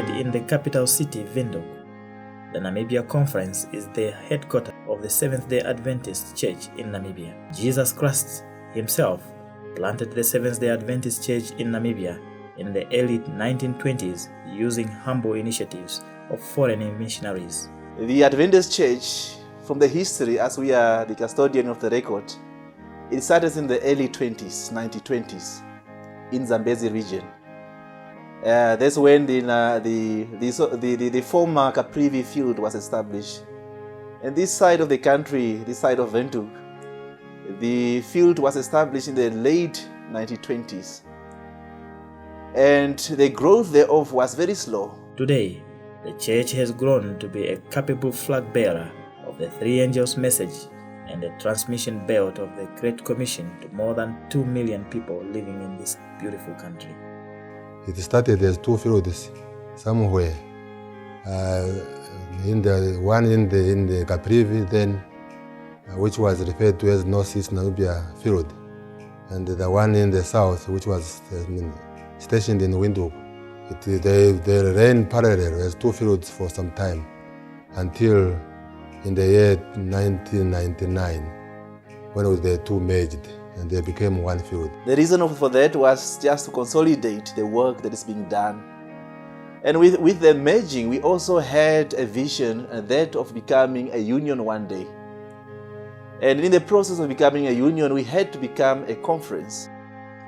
Located in the capital city, Windhoek, the Namibia Conference is the headquarters of the Seventh-day Adventist Church in Namibia. Jesus Christ himself planted the Seventh-day Adventist Church in Namibia in the early 1920s using humble initiatives of foreign missionaries. The Adventist Church, from the history, as we are the custodian of the record, it started in the early 1920s, in Zambezi region. That's when the former Caprivi field was established. And this side of the country, this side of Windhoek, the field was established in the late 1920s. And the growth thereof was very slow. Today, the church has grown to be a capable flag bearer of the Three Angels message and the transmission belt of the Great Commission to more than 2 million people living in this beautiful country. It started as 2 fields somewhere. One in the Caprivi, then which was referred to as Northeast Namibia field, and the one in the south, which was stationed in Windhoek. They ran parallel as 2 fields for some time, until in the year 1999, when the two merged and they became 1 field. The reason for that was just to consolidate the work that is being done. And with the merging, we also had a vision, that of becoming a union one day. And in the process of becoming a union, we had to become a conference.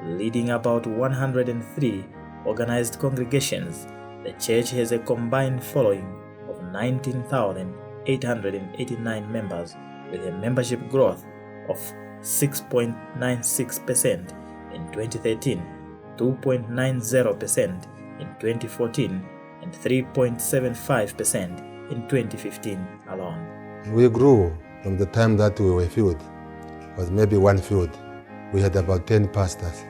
Leading about 103 organized congregations, the church has a combined following of 19,889 members, with a membership growth of 6.96% in 2013, 2.90% in 2014, and 3.75% in 2015 alone. We grew from the time that we were field, was maybe 1 field. We had about 10 pastors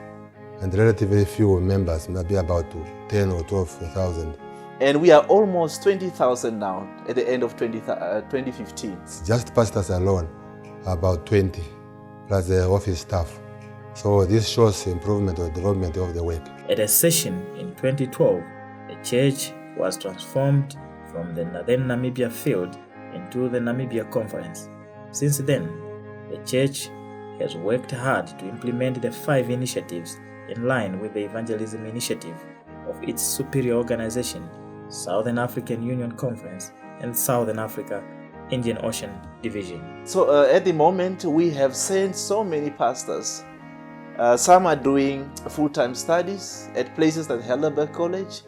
and relatively few members, maybe about 10 or 12,000. And we are almost 20,000 now at the end of 2015. Just pastors alone, about 20, plus the office staff. So this shows improvement or development of the work. At a session in 2012, the church was transformed from the Northern Namibia field into the Namibia Conference. Since then, the church has worked hard to implement the 5 initiatives in line with the Evangelism initiative of its superior organization, Southern African Union Conference and Southern Africa Indian Ocean Division. So at the moment, we have sent so many pastors. Some are doing full-time studies at places like Helderberg College,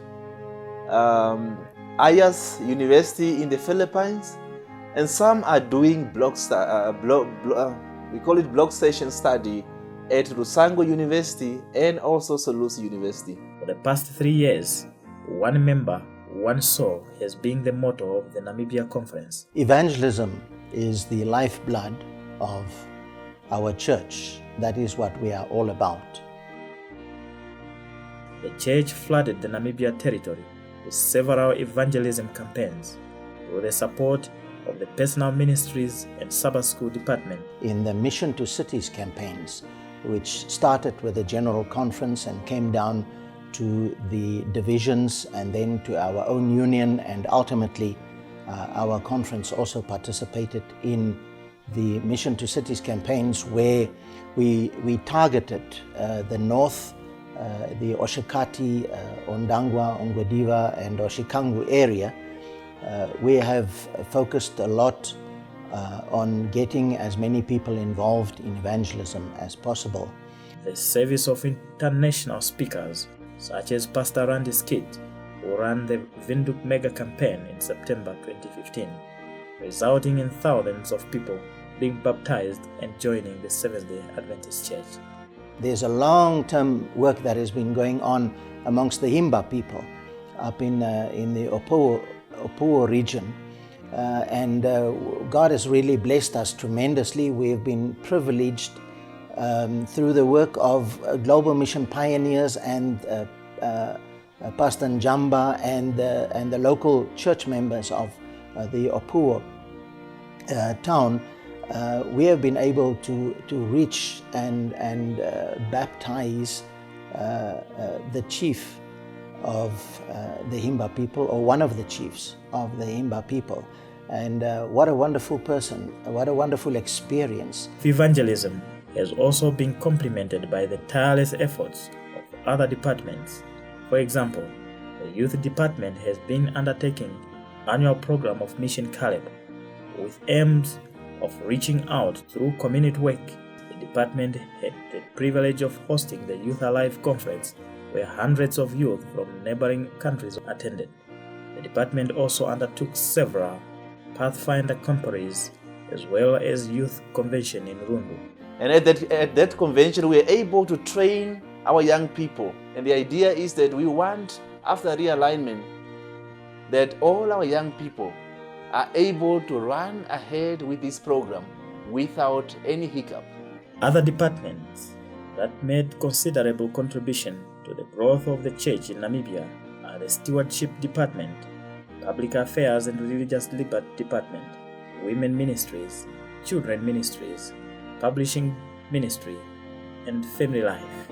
Ayas University in the Philippines, and some are doing we call it block station study at Rusango University and also Solusi University. For the past 3 years, 1 member, 1 soul has been the motto of the Namibia Conference. Evangelism is the lifeblood of our church. That is what we are all about. The church flooded the Namibia territory with several evangelism campaigns with the support of the personal ministries and Sabbath school department. In the Mission to Cities campaigns, which started with a general conference and came down to the divisions and then to our own union, and ultimately our conference also participated in the Mission to Cities campaigns, where we targeted the north, the Oshikati, Ondangwa, Ongwediva and Oshikangu area. We have focused a lot on getting as many people involved in evangelism as possible. The service of international speakers such as Pastor Randy Skid, who ran the Windhoek Mega Campaign in September 2015, resulting in thousands of people being baptized and joining the Seventh-day Adventist Church. There's a long-term work that has been going on amongst the Himba people up in the Opuo region. And God has really blessed us tremendously. We have been privileged through the work of Global Mission Pioneers and Pastor Njamba and the local church members of the Opuo town. We have been able to reach and baptize the chief of the Himba people, or one of the chiefs of the Himba people. And what a wonderful person, what a wonderful experience. Evangelism has also been complemented by the tireless efforts of other departments. For example, the youth department has been undertaking annual program of Mission Caleb with aims of reaching out through community work. The department had the privilege of hosting the Youth Alive conference, where hundreds of youth from neighboring countries attended. The department also undertook several Pathfinder conferences as well as youth convention in Rundu. And at that convention, we were able to train our young people. And the idea is that we want, after realignment, that all our young people are able to run ahead with this program without any hiccup. Other departments that made considerable contribution to the growth of the church in Namibia are the Stewardship Department, Public Affairs and Religious Liberty Department, Women Ministries, Children Ministries, Publishing Ministry, and Family Life.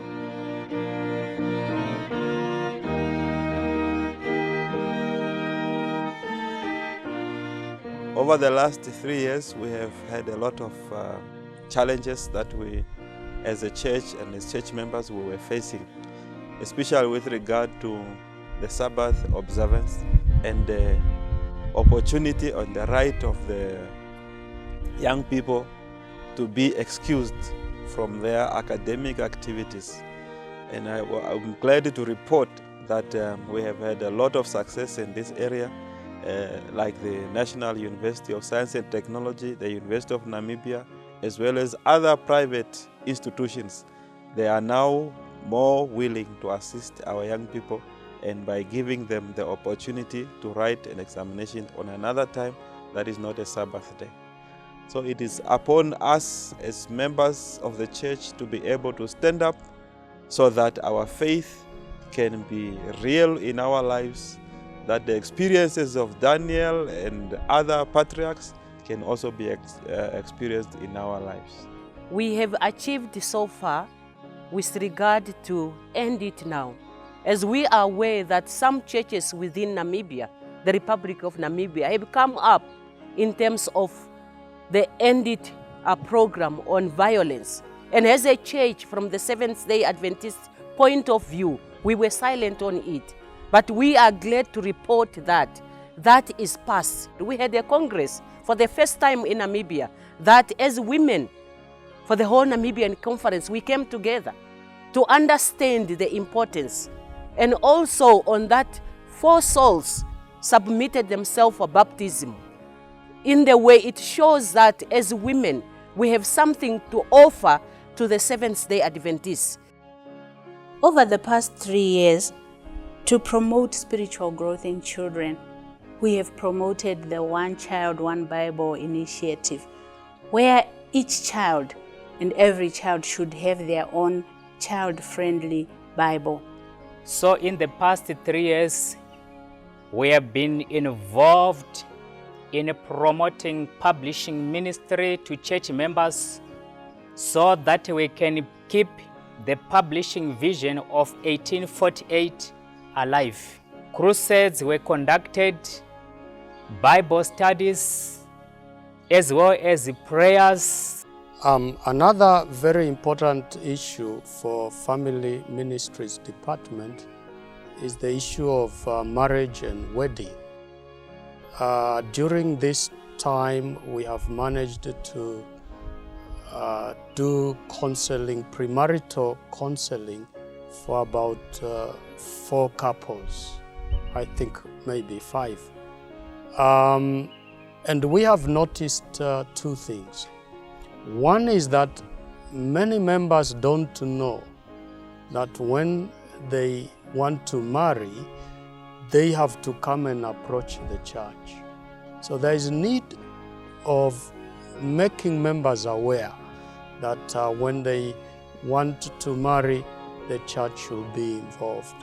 Over the last 3 years, we have had a lot of challenges that we, as a church and as church members, we were facing, especially with regard to the Sabbath observance and the opportunity and the right of the young people to be excused from their academic activities. And I'm glad to report that we have had a lot of success in this area. Like the National University of Science and Technology, the University of Namibia, as well as other private institutions. They are now more willing to assist our young people, and by giving them the opportunity to write an examination on another time that is not a Sabbath day. So it is upon us as members of the church to be able to stand up so that our faith can be real in our lives, that the experiences of Daniel and other patriarchs can also be experienced in our lives. We have achieved so far with regard to end it now, as we are aware that some churches within Namibia, the Republic of Namibia, have come up in terms of the End It program on violence. And as a church, from the Seventh-day Adventist point of view, we were silent on it. But we are glad to report that that is past. We had a congress for the first time in Namibia that as women, for the whole Namibian conference, we came together to understand the importance. And also on that, 4 souls submitted themselves for baptism. In the way it shows that as women, we have something to offer to the Seventh-day Adventists. Over the past 3 years, to promote spiritual growth in children, we have promoted the One Child, One Bible initiative, where each child and every child should have their own child-friendly Bible. So in the past 3 years, we have been involved in promoting publishing ministry to church members so that we can keep the publishing vision of 1848 alive. Crusades were conducted, Bible studies, as well as prayers. Another very important issue for Family Ministries Department is the issue of marriage and wedding. During this time, we have managed to do counseling, premarital counseling, for about 4 couples, I think maybe 5. And we have noticed 2 things. One is that many members don't know that when they want to marry, they have to come and approach the church. So there is need of making members aware that when they want to marry, the church should be involved.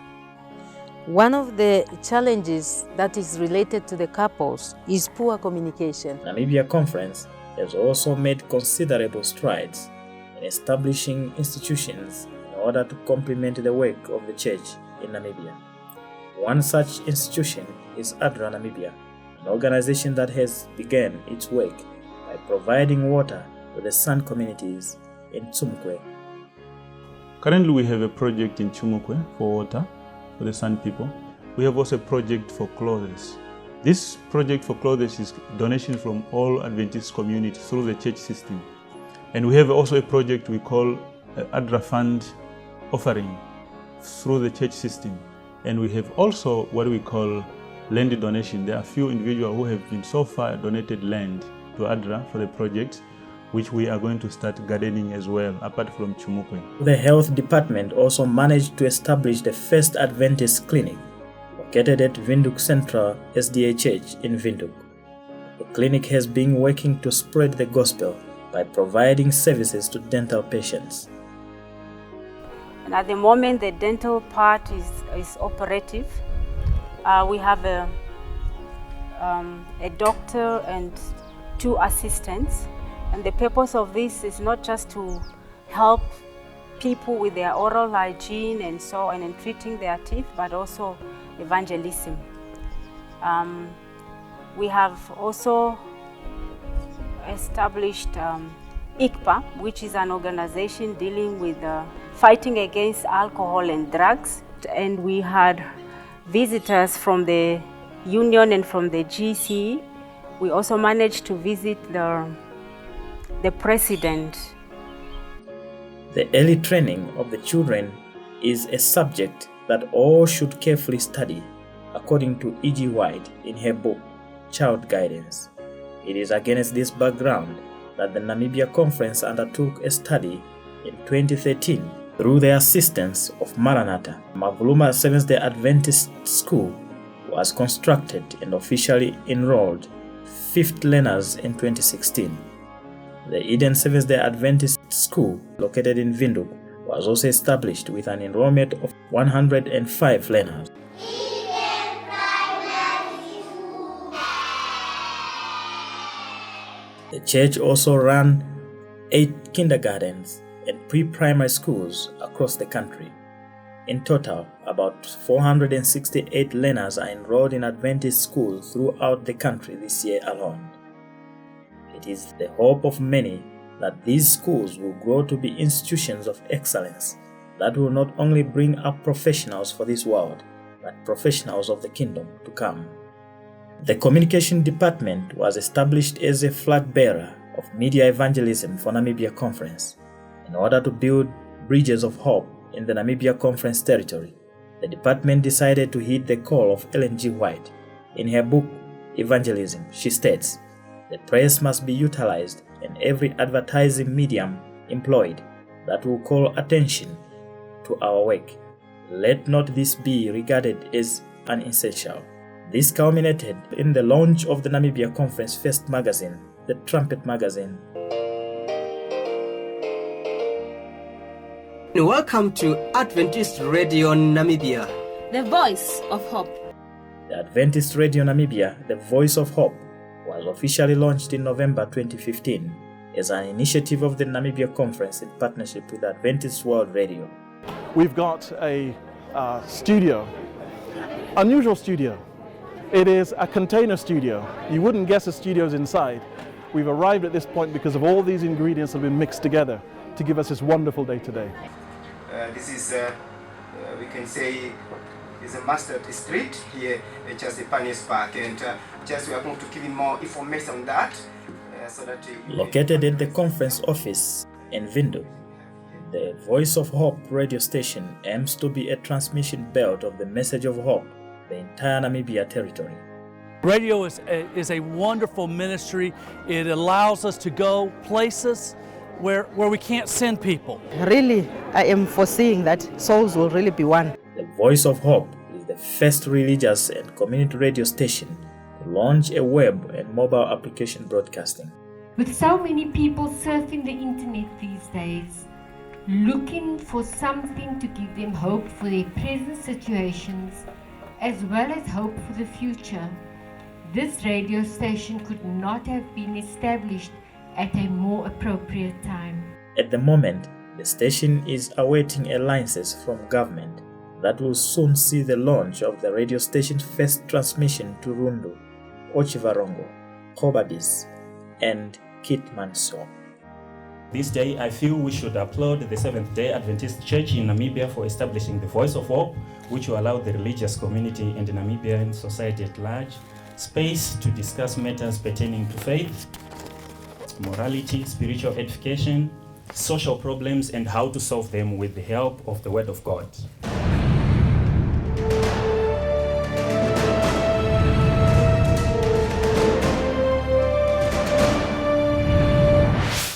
One of the challenges that is related to the couples is poor communication. Namibia Conference has also made considerable strides in establishing institutions in order to complement the work of the church in Namibia. One such institution is ADRA Namibia, an organization that has begun its work by providing water to the San communities in Tsumkwe. Currently we have a project in Tsumkwe for water for the San people. We have also a project for clothes. This project for clothes is donation from all Adventist community through the church system. And we have also a project we call ADRA Fund offering through the church system. And we have also what we call land donation. There are a few individuals who have been so far donated land to ADRA for the project, which we are going to start gardening as well, apart from Tsumkwe. The health department also managed to establish the first Adventist clinic, located at Windhoek Central SDA Church in Windhoek. The clinic has been working to spread the gospel by providing services to dental patients. And at the moment, the dental part is operative. We have a doctor and 2 assistants. And the purpose of this is not just to help people with their oral hygiene and so on and treating their teeth, but also evangelism. We have also established ICPA, which is an organization dealing with fighting against alcohol and drugs. And we had visitors from the union and from the GC. We also managed to visit the president. The early training of the children is a subject that all should carefully study, according to E.G. White in her book, Child Guidance. It is against this background that the Namibia Conference undertook a study in 2013 through the assistance of Maranatha. Mavuluma Seventh-day Adventist School was constructed and officially enrolled 5th learners in 2016. The Eden Seventh-day Adventist School, located in Windhoek, was also established with an enrollment of 105 learners. The church also ran 8 kindergartens and pre-primary schools across the country. In total, about 468 learners are enrolled in Adventist schools throughout the country this year alone. It is the hope of many that these schools will grow to be institutions of excellence that will not only bring up professionals for this world, but professionals of the kingdom to come. The communication department was established as a flag bearer of media evangelism for Namibia Conference. In order to build bridges of hope in the Namibia Conference territory, the department decided to heed the call of Ellen G. White. In her book, Evangelism, she states, "The press must be utilized and every advertising medium employed that will call attention to our work. Let not this be regarded as unessential." This culminated in the launch of the Namibia Conference first magazine, the Trumpet Magazine. Welcome to Adventist Radio Namibia, the voice of hope. The Adventist Radio Namibia, the Voice of Hope, was officially launched in November 2015 as an initiative of the Namibia Conference in partnership with Adventist World Radio. We've got a studio, unusual studio. It is a container studio. You wouldn't guess a studio's inside. We've arrived at this point because of all these ingredients that have been mixed together to give us this wonderful day today. This is, we can say, is a Mustard Street here at just the Pioneers Park, and just we are going to give you more information on that. So that located at the conference office in Windhoek, the Voice of Hope radio station aims to be a transmission belt of the message of hope, the entire Namibia territory. Radio is a wonderful ministry. It allows us to go places where we can't send people. Really, I am foreseeing that souls will really be won. The Voice of Hope is the first religious and community radio station to launch a web and mobile application broadcasting. With so many people surfing the internet these days, looking for something to give them hope for their present situations, as well as hope for the future, this radio station could not have been established at a more appropriate time. At the moment, the station is awaiting a license from government. that will soon see the launch of the radio station's first transmission to Rundu, Ochivarongo, Hobabis, and Kitmanso. This day, I feel we should applaud the Seventh-day Adventist Church in Namibia for establishing the Voice of Hope, which will allow the religious community and the Namibian society at large space to discuss matters pertaining to faith, morality, spiritual edification, social problems, and how to solve them with the help of the Word of God.